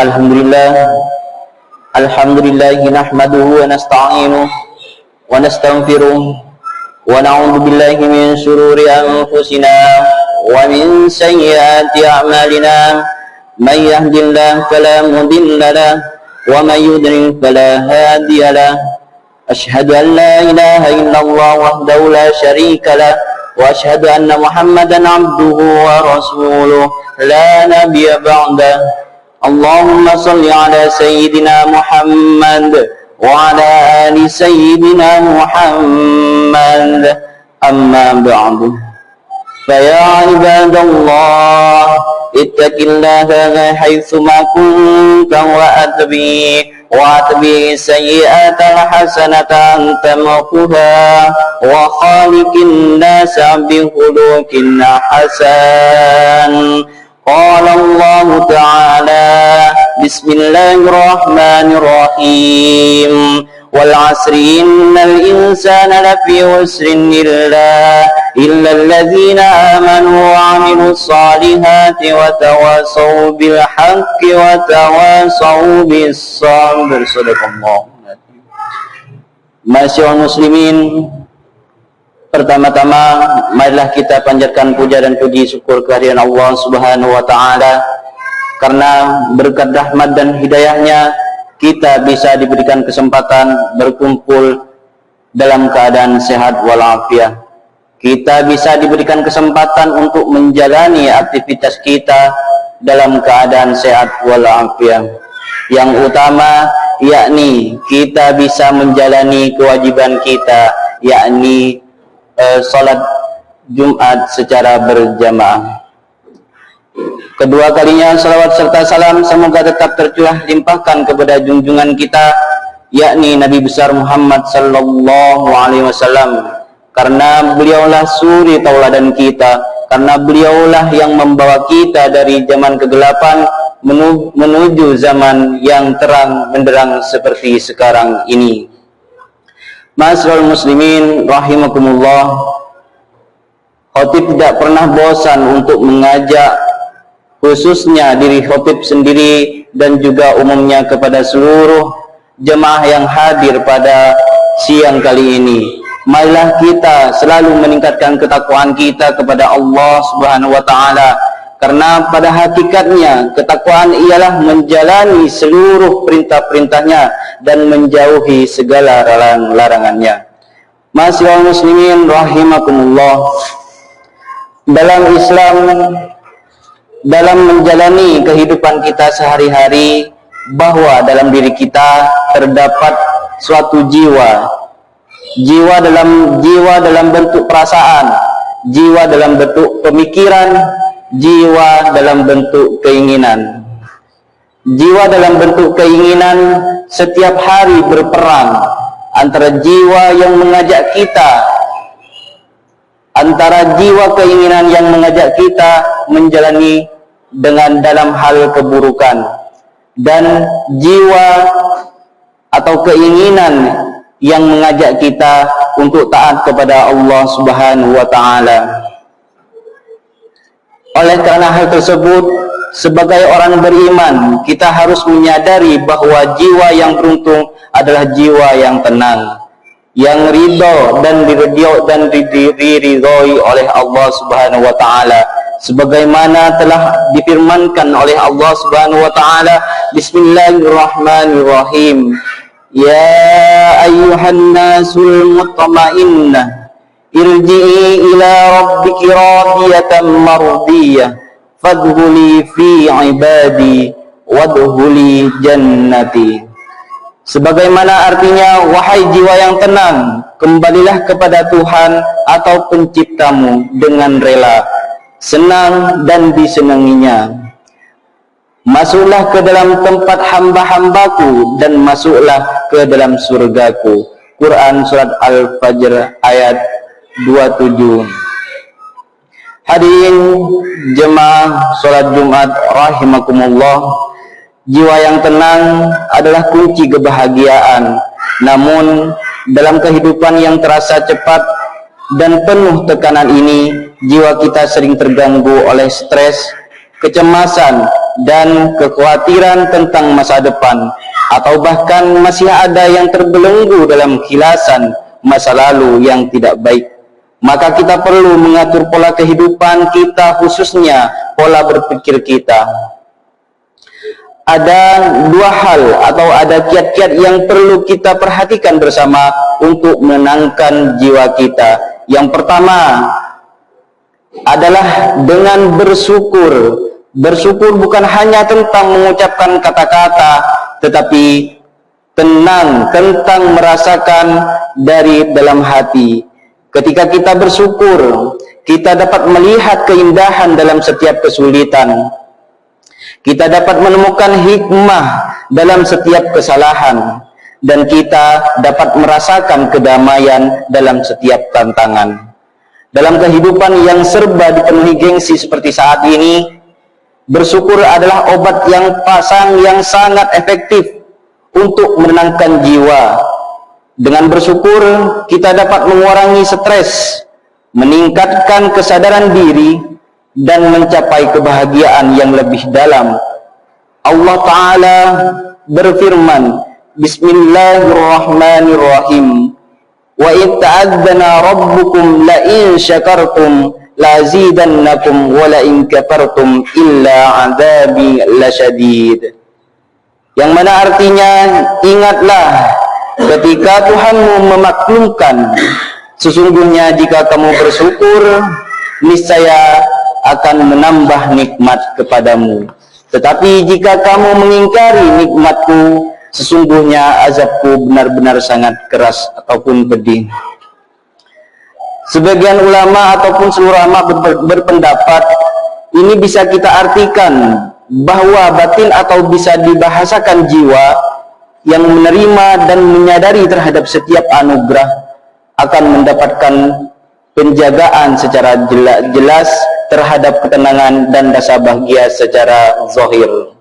Alhamdulillah nahmaduhu wa nasta'inuhu wa nastaghfiruh wa na'udzu billahi min shururi anfusina wa min sayyiati a'malina. May yahdihillahu fala mudilla lahu wa may yudlil fala hadiya lahu. Asyhadu an la ilaha illallah wahdahu la syarika lahu wa asyhadu anna Muhammadan 'abduhu wa rasuluh la nabiyya ba'dahu. Allahumma salli ala sayyidina Muhammad wa ala ali sayyidina Muhammad. Amma ba'du. Fa ya ibadallah ittaqillaha haitsu ma kuntum wa atbi sayyi'atal hasanatan tamquha wa khaliqin nasa bi khuluqin hasan. Qala Allah Ta'ala Bismillahirrahmanirrahim wal 'asri innal insana lafi khusrin illa alladzina amanu wa 'amilus solihati wa tawassaw bil haqqi wa tawassaw bis sabr. Shadaqallah. Masyaallah muslimin, pertama-tama marilah kita panjatkan puja dan puji syukur kehadiran Allah Subhanahu wa Ta'ala, karena berkat rahmat dan hidayahnya kita bisa diberikan kesempatan berkumpul dalam keadaan sehat walafiat. Kita bisa diberikan kesempatan untuk menjalani aktivitas kita dalam keadaan sehat walafiat. Yang utama yakni kita bisa menjalani kewajiban kita, yakni salat Jumat secara berjamaah. Kedua kalinya salawat serta salam semoga tetap tercurah limpahkan kepada junjungan kita, yakni Nabi besar Muhammad sallallahu alaihi wasallam, karena beliaulah suri tauladan kita, karena beliaulah yang membawa kita dari zaman kegelapan menuju zaman yang terang benderang seperti sekarang ini. Ma'asyiral muslimin rahimakumullah, khatib tidak pernah bosan untuk mengajak khususnya diri khatib sendiri dan juga umumnya kepada seluruh jemaah yang hadir pada siang kali ini. Marilah kita selalu meningkatkan ketakwaan kita kepada Allah Subhanahu wa Ta'ala, karena pada hakikatnya ketakwaan ialah menjalani seluruh perintah-perintahnya dan menjauhi segala larangannya. Ma'asyiral muslimin rahimakumullah, dalam Islam, dalam menjalani kehidupan kita sehari-hari, bahwa dalam diri kita terdapat suatu jiwa dalam bentuk perasaan, jiwa dalam bentuk pemikiran, jiwa dalam bentuk keinginan. Jiwa dalam bentuk keinginan setiap hari berperang antara jiwa yang mengajak kita, antara jiwa keinginan yang mengajak kita menjalani dengan dalam hal keburukan, dan jiwa atau keinginan yang mengajak kita untuk taat kepada Allah Subhanahu wa Ta'ala. Oleh karena hal tersebut, sebagai orang beriman, kita harus menyadari bahwa jiwa yang beruntung adalah jiwa yang tenang, yang ridho dan diridhoi oleh Allah Subhanahu wa Ta'ala, sebagaimana telah difirmankan oleh Allah Subhanahu wa Ta'ala. Bismillahirrahmanirrahim. Ya ayyuhan nasul mutmainnah irji'i ila rabbiki radiyatan mardiyah fadkhuli fi ibadi wadkhuli jannati. Sebagaimana artinya, wahai jiwa yang tenang, kembalilah kepada Tuhan atau penciptamu dengan rela, senang dan disenanginya. Masuklah ke dalam tempat hamba-hambaku dan masuklah ke dalam surgaku. Quran surat Al-Fajr ayat 27. Hadirin jemaah salat Jumat rahimakumullah, jiwa yang tenang adalah kunci kebahagiaan. Namun dalam kehidupan yang terasa cepat dan penuh tekanan ini, jiwa kita sering terganggu oleh stres, kecemasan, dan kekhawatiran tentang masa depan, atau bahkan masih ada yang terbelenggu dalam khilasan masa lalu yang tidak baik. Maka kita perlu mengatur pola kehidupan kita, khususnya pola berpikir kita. Ada dua hal atau ada kiat-kiat yang perlu kita perhatikan bersama untuk menenangkan jiwa kita. Yang pertama adalah dengan bersyukur. Bersyukur bukan hanya tentang mengucapkan kata-kata, tetapi tenang tentang merasakan dari dalam hati. Ketika kita bersyukur, kita dapat melihat keindahan dalam setiap kesulitan. Kita dapat menemukan hikmah dalam setiap kesalahan, dan kita dapat merasakan kedamaian dalam setiap tantangan. Dalam kehidupan yang serba dipenuhi gengsi seperti saat ini, bersyukur adalah obat yang sangat efektif untuk menenangkan jiwa. Dengan bersyukur, kita dapat mengurangi stres, meningkatkan kesadaran diri, dan mencapai kebahagiaan yang lebih dalam. Allah Ta'ala berfirman, Bismillahirrahmanirrahim, wa in ta'adzana rabbukum la in syakartum lazidannakum wa la in kafartum illa adzabi lasyadid. Yang mana artinya, ingatlah ketika Tuhanmu memaklumkan, sesungguhnya jika kamu bersyukur, niscaya akan menambah nikmat kepadamu. Tetapi jika kamu mengingkari nikmatku, sesungguhnya azabku benar-benar sangat keras ataupun pedih. Sebagian ulama ataupun seluruh ulama berpendapat ini bisa kita artikan bahwa batin atau bisa dibahasakan jiwa yang menerima dan menyadari terhadap setiap anugerah akan mendapatkan penjagaan secara jelas terhadap ketenangan dan rasa bahagia secara zahir.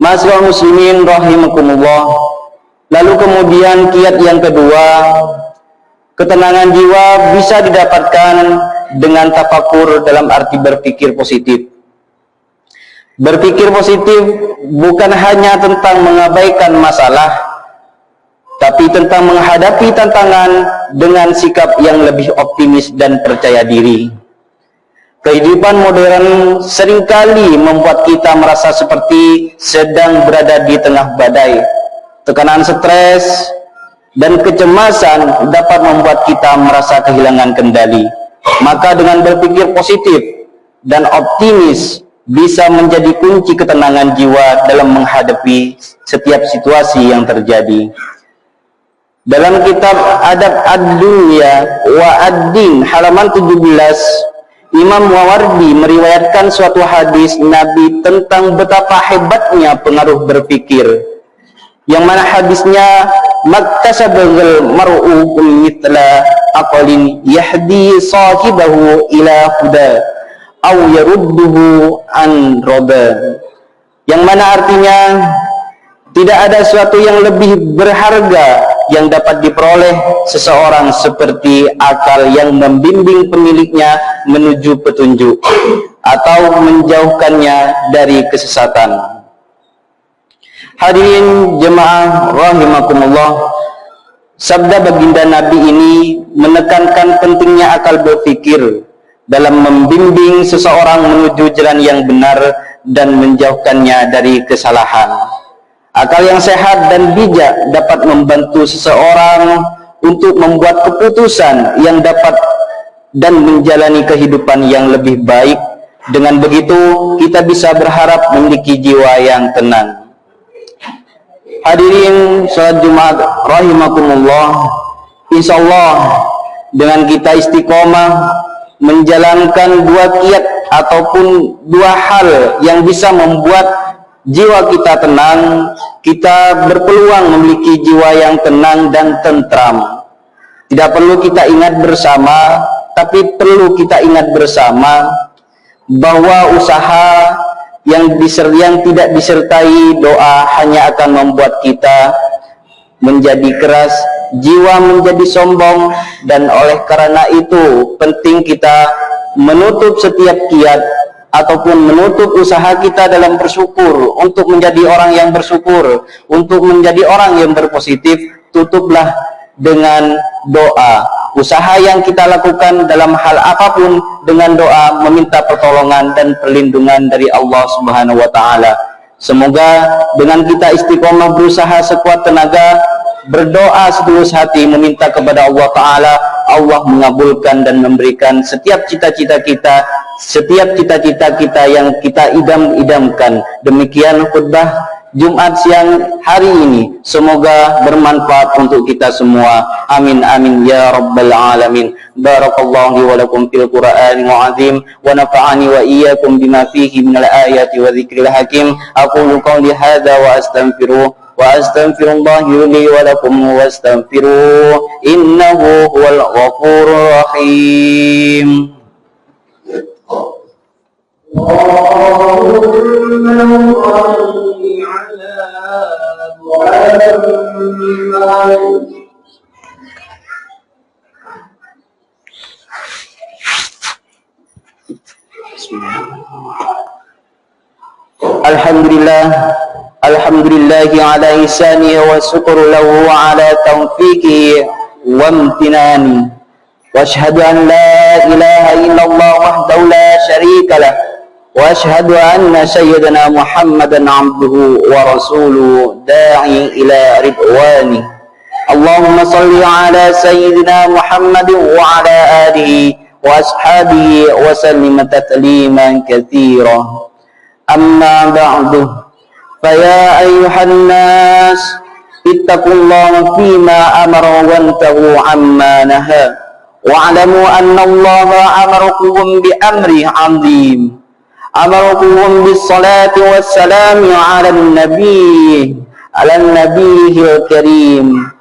Ma'asyiral muslimin rahimakumullah. Lalu kemudian kiat yang kedua, ketenangan jiwa bisa didapatkan dengan tafakur dalam arti berpikir positif. Berpikir positif bukan hanya tentang mengabaikan masalah, tapi tentang menghadapi tantangan dengan sikap yang lebih optimis dan percaya diri. Kehidupan modern seringkali membuat kita merasa seperti sedang berada di tengah badai. Tekanan stres dan kecemasan dapat membuat kita merasa kehilangan kendali. Maka dengan berpikir positif dan optimis bisa menjadi kunci ketenangan jiwa dalam menghadapi setiap situasi yang terjadi. Dalam kitab Adab Ad-Dunya wa Ad-Din halaman 17, Imam Mawardi meriwayatkan suatu hadis Nabi tentang betapa hebatnya pengaruh berpikir, yang mana hadisnya, maktasabal mar'u mithla aqalin yahdi sahibahu ila huda aw yarudduhu an roda, yang mana artinya tidak ada sesuatu yang lebih berharga yang dapat diperoleh seseorang seperti akal yang membimbing pemiliknya menuju petunjuk atau menjauhkannya dari kesesatan. Hadirin jemaah rahimakumullah, sabda baginda Nabi ini menekankan pentingnya akal berpikir dalam membimbing seseorang menuju jalan yang benar dan menjauhkannya dari kesalahan. Akal yang sehat dan bijak dapat membantu seseorang untuk membuat keputusan yang dapat dan menjalani kehidupan yang lebih baik. Dengan begitu, kita bisa berharap memiliki jiwa yang tenang. Hadirin salat Jumat rahimakumullah, insyaallah dengan kita istiqomah menjalankan dua kiat ataupun dua hal yang bisa membuat jiwa kita tenang, kita berpeluang memiliki jiwa yang tenang dan tentram. Tidak perlu kita ingat bersama, tapi perlu kita ingat bersama bahwa usaha yang tidak disertai doa hanya akan membuat kita menjadi keras, jiwa menjadi sombong, dan oleh karena itu penting kita menutup setiap kiat ataupun menutup usaha kita dalam bersyukur untuk menjadi orang yang bersyukur, untuk menjadi orang yang berpositif, tutuplah dengan doa. Usaha yang kita lakukan dalam hal apapun dengan doa, meminta pertolongan dan perlindungan dari Allah Subhanahu wa taala. Semoga dengan kita istiqomah berusaha sekuat tenaga, berdoa setulus hati, meminta kepada Allah taala, Allah mengabulkan dan memberikan setiap cita-cita kita, setiap cita-cita kita yang kita idam-idamkan. Demikian khutbah Jumat siang hari ini, semoga bermanfaat untuk kita semua. Amin amin ya rabbal alamin. Barakallahu li wa lakum fil Qur'anil azim wa nafa'ani wa iyyakum bima fihi minal ayati wa dzikril hakim. Aqulu qawli hadza wa astaghfirullah li wa lakum wastaghfiruh innahu huwal ghafurur rahim. Alhamdulillahi ala ihsani wa syukru lahu ala taufiqi wa amtinani wa ashhadu an la ilaha illallah wahdahu la syarika lah wa ashhadu anna sayyidana Muhammadan abduhu wa rasuluhu da'i ila ridwani. Allahumma salli ala sayyidina Muhammadin wa ala alihi wa ashabihi wa sallim tasliman katsira. Amma ba'du, faya ayyuhan nas ittaqullaha fima amara wantahu amma naha wa'lamu anna Allaha amarakum bi amri 'azim. Amarakum bis salati was salami 'alan nabiyil karim.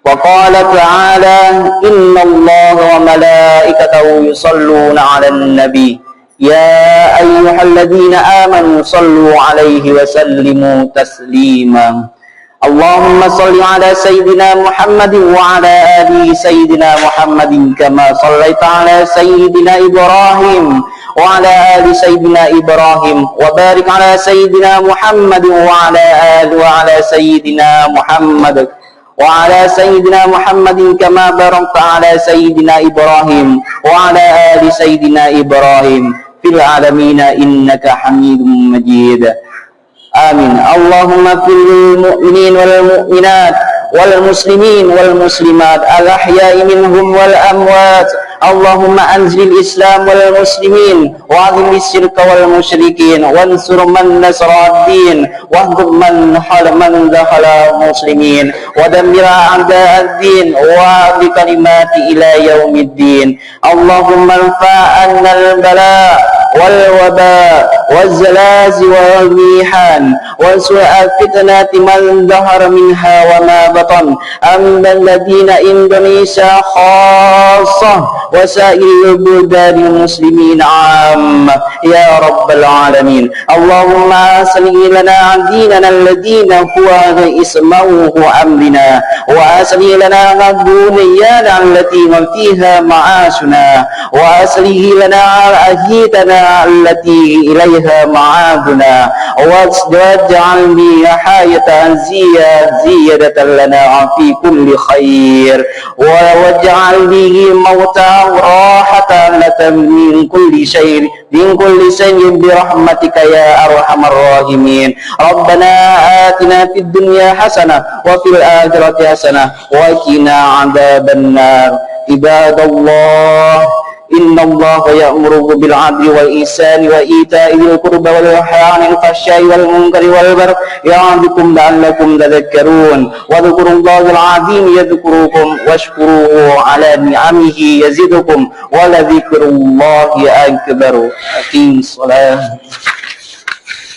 Wa qala ta'ala inna Allaha wa malaikatahu yusalluna 'alan nabiy. Ya ayyuhalladzina amanu sallu 'alaihi wa sallimu taslima. Allahumma salli ala sayyidina Muhammadin wa ala ali sayyidina Muhammadin kama sallaita ala sayyidina Ibrahim wa ala ali sayyidina Ibrahim wa barik ala sayyidina Muhammadin wa ala sayyidina Muhammad wa ala sayyidina Muhammadin kama barakta ala sayyidina Ibrahim wa ala ali sayyidina Ibrahim fil alamin innaka Hamidum Majid. Amin. Allahumma fil mu'minin wal mu'minat wal muslimin wal muslimat al ahya'i minhum wal amwat. Allahumma anzil islam wal muslimin wa adhim syirka wal musyrikin wansur man nasara ad-din wahdhur man dakhala muslimin wa dammir a'da ad-din wa bi kalimati ila yaumiddin. Allahumma anfa'na al-bala wal waba wal zalazil wal rihan wa su'a fitnati man dhahara minha wa ma batan amma alladhina Indonesia khassah wa sa'iril budal muslimin 'amma ya rabbal alamin. Allahumma asli lana dinana alladhina huwa ismuhu amrina wa asli lana dunyana allati fiha ma'ashuna wa asli lana ahitana allati ilayha ma'aduna waj'alni hayatan ziyadatan lana fi kulli khair waj'alni mautan rahatan lana min kulli syai' bi rahmatika ya arhamar rahimin. Rabbana atina fid dunya hasanah wa fil akhirati hasanah wa qina adzabannar. Ibadallah, inna Allaha ya'muru bil 'adli wal ihsani wa ita'i dzil qurba wal yanha 'anil fahsya'i wal munkari wal baghi ya'idhukum la'allakum tadhakkarun. Wa dhkurullahal 'azim yadhkurukum washkuruhu 'ala ni'amihi yazidkum wa la dhikrullahi akbar. Aqimis shalah.